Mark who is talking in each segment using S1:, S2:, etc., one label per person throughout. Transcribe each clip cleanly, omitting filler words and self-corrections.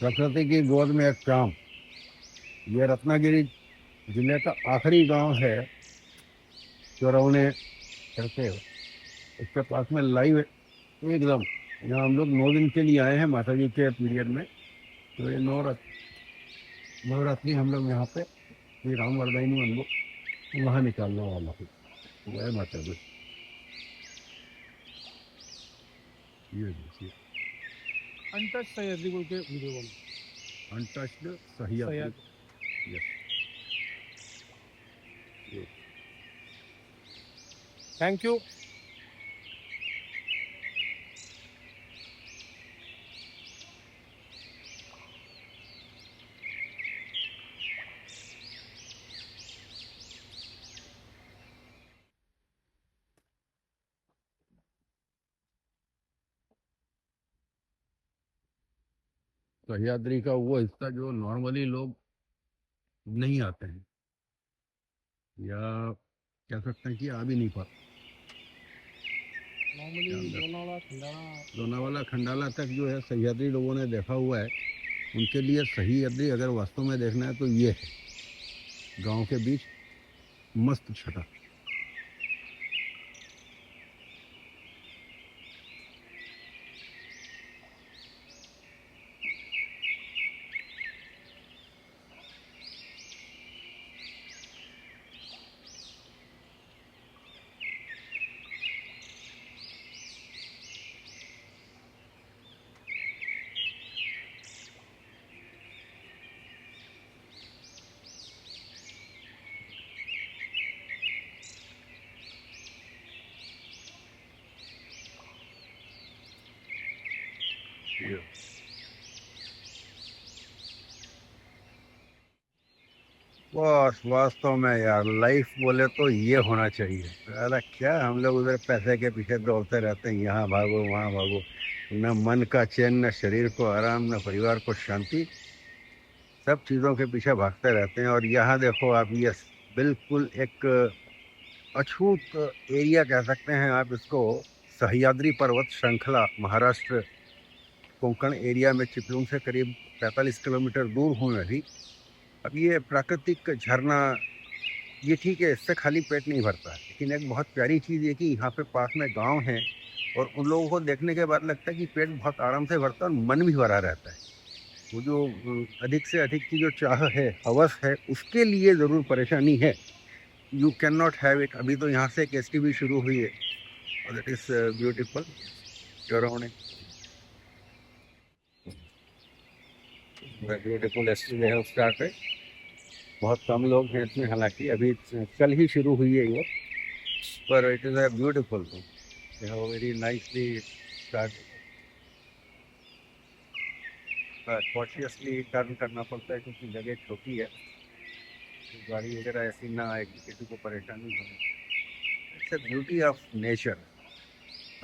S1: प्रकृति की गोद में एक चांद। ये रत्नागिरी जिले का आखिरी गांव है चौरवने कहते हो। इसके पास में लाइव एकदम यहाँ हम लोग 9 दिन के लिए आए हैं माता जी के पीरियड में। तो ये नवरात्रि हम लोग यहाँ पे श्री राम वरदायनी हम लोग वहाँ निकालने वाला है। जय माता दी। ये देखिए
S2: अनटच सह्याद्री बोल के वीडियो बन
S1: untouched Sahyadri.
S2: Sahyadri.
S1: Yes.
S2: Thank you.
S1: Sahyadri का वो हिस्सा जो नॉर्मली लोग नहीं आते हैं या कह सकते हैं कि आ भी नहीं पाते।
S2: नॉर्मली
S1: अंदर
S2: लोनावाला खंडाला
S1: लोनावाला खंडाला तक जो है सह्याद्री लोगों ने देखा हुआ है। उनके लिए सह्याद्री अगर वास्तव में देखना है तो ये है गांव के बीच मस्त छटा। बस वास्तव में यार लाइफ बोले तो ये होना चाहिए। अरे क्या हम लोग उधर पैसे के पीछे दौड़ते रहते हैं, यहाँ भागो वहाँ भागो। न मन का चैन, न शरीर को आराम, न परिवार को शांति। सब चीज़ों के पीछे भागते रहते हैं। और यहाँ देखो आप, ये बिल्कुल एक अछूत एरिया कह सकते हैं आप इसको। सह्याद्री पर्वत श्रृंखला महाराष्ट्र कोंकण एरिया में चिपलून से करीब 45 किलोमीटर दूर हूँ मैं भी। अब ये प्राकृतिक झरना, ये ठीक है, इससे खाली पेट नहीं भरता है, लेकिन एक बहुत प्यारी चीज़ ये कि यहाँ पे पास में गांव है और उन लोगों को देखने के बाद लगता है कि पेट बहुत आराम से भरता है और मन भी भरा रहता है। वो जो अधिक से अधिक की जो चाह है, हवस है, उसके लिए ज़रूर परेशानी है। You can not have it. अभी तो यहाँ से एक एसटीवी शुरू हुई है और it is beautiful. Beautiful STV है स्टार्ट। बहुत कम लोग हैं इसमें, हालांकि अभी कल ही शुरू हुई है ये। पर it is a beautiful, very nicely start. Cautiously turn करना पड़ता है क्योंकि जगह छोटी है, तो गाड़ी वगैरह ऐसी ना आए कि किसी को परेशानी हो। It's a beauty of nature.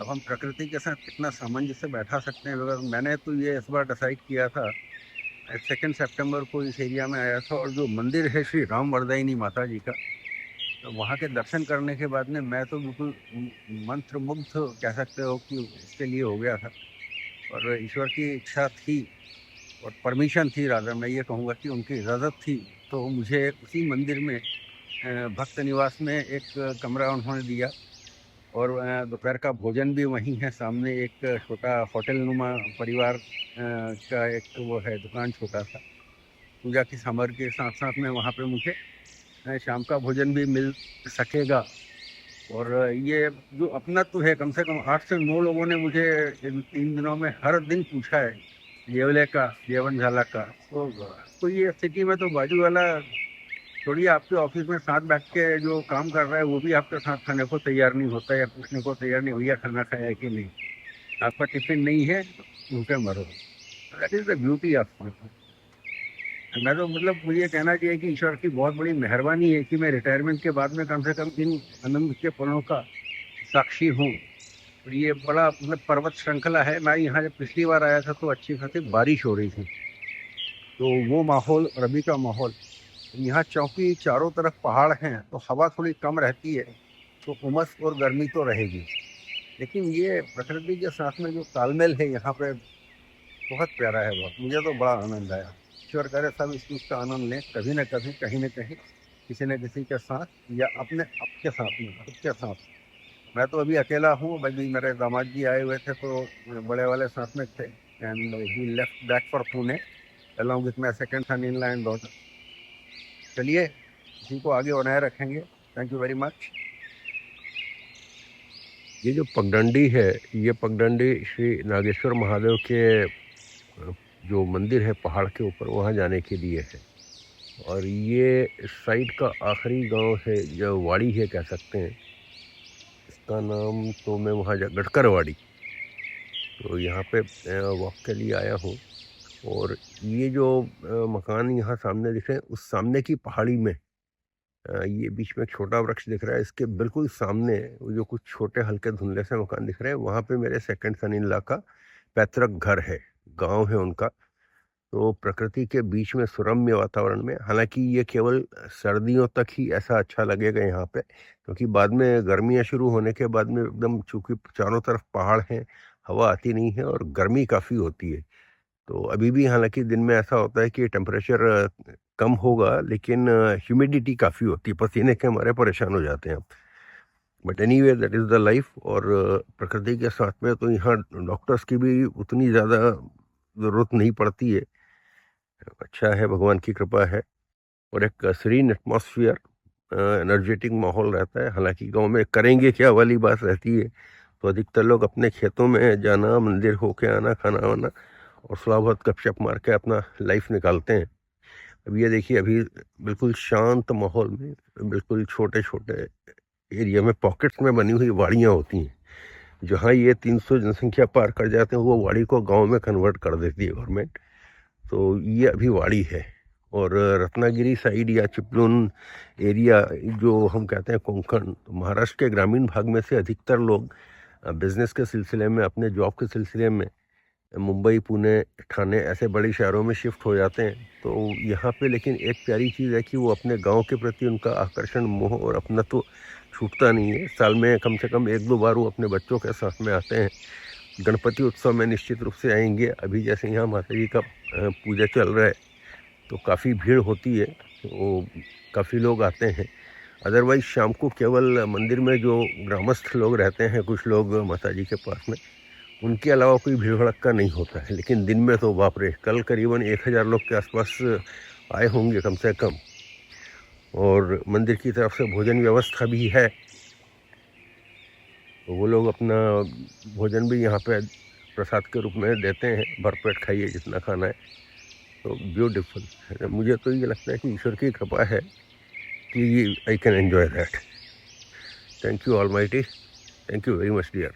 S1: अब हम प्रकृति के साथ कितना सामंजस्य बैठा सकते हैं। अगर मैंने तो ये इस बार डिसाइड किया था, 2 सितंबर को इस एरिया में आया था और जो मंदिर है श्री राम वरदायनी माता जी का, तो वहाँ के दर्शन करने के बाद में मैं तो बिल्कुल मंत्र मुग्ध कह सकते हो कि इसके लिए हो गया था। और ईश्वर की इच्छा थी और परमिशन थी, राजा मैं ये कहूँगा कि उनकी इजाज़त थी। तो मुझे उसी मंदिर में भक्त निवास में एक कमरा उन्होंने दिया और दोपहर का भोजन भी वहीं है। सामने एक छोटा होटल नुमा परिवार का एक वो है दुकान, छोटा सा। पूजा की सामग्री के साथ साथ में वहाँ पे मुझे शाम का भोजन भी मिल सकेगा। और ये जो अपना तो है, कम से कम 8 से 9 लोगों ने मुझे इन 3 दिनों में हर दिन पूछा है येवले का, येवन झाला का। तो ये सिटी में तो बाजू वाला थोड़ी आपके ऑफिस में साथ बैठ के जो काम कर रहा है वो भी आपके साथ खाने को तैयार नहीं होता या पूछने को तैयार नहीं, भैया खाना खाया है कि नहीं, आपका टिफिन नहीं है, भूखे मरो। That is the beauty of. मैं तो मतलब मुझे कहना चाहिए कि ईश्वर की बहुत बड़ी मेहरबानी है कि मैं रिटायरमेंट के बाद में कम से कम इन आनंद के पलों का साक्षी हूँ। और ये बड़ा मतलब पर्वत श्रृंखला है। मैं यहाँ जब पिछली बार आया था तो अच्छी खासी बारिश हो रही थी, तो वो माहौल और अभी का माहौल, यहाँ चौकी चारों तरफ पहाड़ हैं तो हवा थोड़ी कम रहती है, तो उमस और गर्मी तो रहेगी। लेकिन ये प्रकृति के साथ में जो तालमेल है यहाँ पे, बहुत प्यारा है, बहुत, मुझे तो बड़ा आनंद आया। ईश्वर करे सब इसका आनंद लें कभी न कभी, कहीं न कहीं, किसी न किसी के साथ, या अपने आपके साथ में, खुद के साथ। मैं तो अभी अकेला हूँ, अभी मेरे दामाद जी आए हुए थे तो बड़े वाले साथ में थे, and he left back for Pune along with my second son in law and daughter. चलिए इसी को आगे बनाए रखेंगे। Thank you very much.
S3: ये जो पगडंडी है, ये पगडंडी श्री नागेश्वर महादेव के जो मंदिर है पहाड़ के ऊपर, वहाँ जाने के लिए है। और ये साइड का आखिरी गांव है, जो वाड़ी है कह सकते हैं, इसका नाम तो मैं वहाँ गटकर वाड़ी। तो यहाँ पे वॉक के लिए आया हूँ। और ये जो मकान यहाँ सामने दिख रहे हैं, उस सामने की पहाड़ी में ये बीच में एक छोटा वृक्ष दिख रहा है, इसके बिल्कुल सामने वो जो कुछ छोटे हल्के धुंधले से मकान दिख रहे हैं, वहाँ पे मेरे सेकंड सन इन लॉ का पैतृक घर है, गांव है उनका। तो प्रकृति के बीच में सुरम्य वातावरण में, हालांकि ये केवल सर्दियों तक ही ऐसा अच्छा लगेगा यहाँ पे, क्योंकि बाद में गर्मियाँ शुरू होने के बाद में एकदम, चूंकि चारों तरफ पहाड़ हैं, हवा आती नहीं है और गर्मी काफ़ी होती है। तो अभी भी हालांकि दिन में ऐसा होता है कि टेम्परेचर कम होगा, लेकिन ह्यूमिडिटी काफ़ी होती है, पसीने के हमारे परेशान हो जाते हैं। But anyway that is the life. और प्रकृति के साथ में तो यहाँ डॉक्टर्स की भी उतनी ज़्यादा ज़रूरत नहीं पड़ती है। अच्छा है, भगवान की कृपा है। और एक सीरीन एटमॉस्फेयर, एनर्जेटिक माहौल रहता है। हालांकि गांव में करेंगे क्या वाली बात रहती है, तो अधिकतर लोग अपने खेतों में जाना, मंदिर होके आना, खाना वाना और थोड़ा बहुत गपशप मार के अपना लाइफ निकालते हैं। अब ये देखिए, अभी बिल्कुल शांत माहौल में, बिल्कुल छोटे छोटे एरिया में पॉकेट्स में बनी हुई वाड़ियाँ होती हैं। जहाँ ये 300 जनसंख्या पार कर जाते हैं, वो वाड़ी को गांव में कन्वर्ट कर देती है गवर्नमेंट। तो ये अभी वाड़ी है। और रत्नागिरी साइड या चिपलून एरिया, जो हम कहते हैं कोंकण, तो महाराष्ट्र के ग्रामीण भाग में से अधिकतर लोग बिजनेस के सिलसिले में, अपने जॉब के सिलसिले में मुंबई, पुणे, ठाणे ऐसे बड़े शहरों में शिफ्ट हो जाते हैं। तो यहाँ पे लेकिन एक प्यारी चीज़ है कि वो अपने गांव के प्रति उनका आकर्षण, मोह और अपनत्व छूटता नहीं है। साल में कम से कम 1-2 बार वो अपने बच्चों के साथ में आते हैं। गणपति उत्सव में निश्चित रूप से आएंगे। अभी जैसे यहाँ माता जी का पूजा चल रहा है, तो काफ़ी भीड़ होती है, तो काफ़ी लोग आते हैं। अदरवाइज शाम को केवल मंदिर में जो ग्रामस्थ लोग रहते हैं, कुछ लोग माता जी के पास में, उनके अलावा कोई भीड़ भड़क्का नहीं होता है। लेकिन दिन में तो बाप रे, कल करीबन 1000 लोग के आसपास आए होंगे कम से कम। और मंदिर की तरफ से भोजन व्यवस्था भी है, तो वो लोग अपना भोजन भी यहाँ पे प्रसाद के रूप में देते हैं। भरपेट खाइए जितना खाना है। तो ब्यूटीफुल, मुझे तो ये लगता है कि ईश्वर की कृपा है कि I can enjoy that. Thank you almighty, thank you very much dear.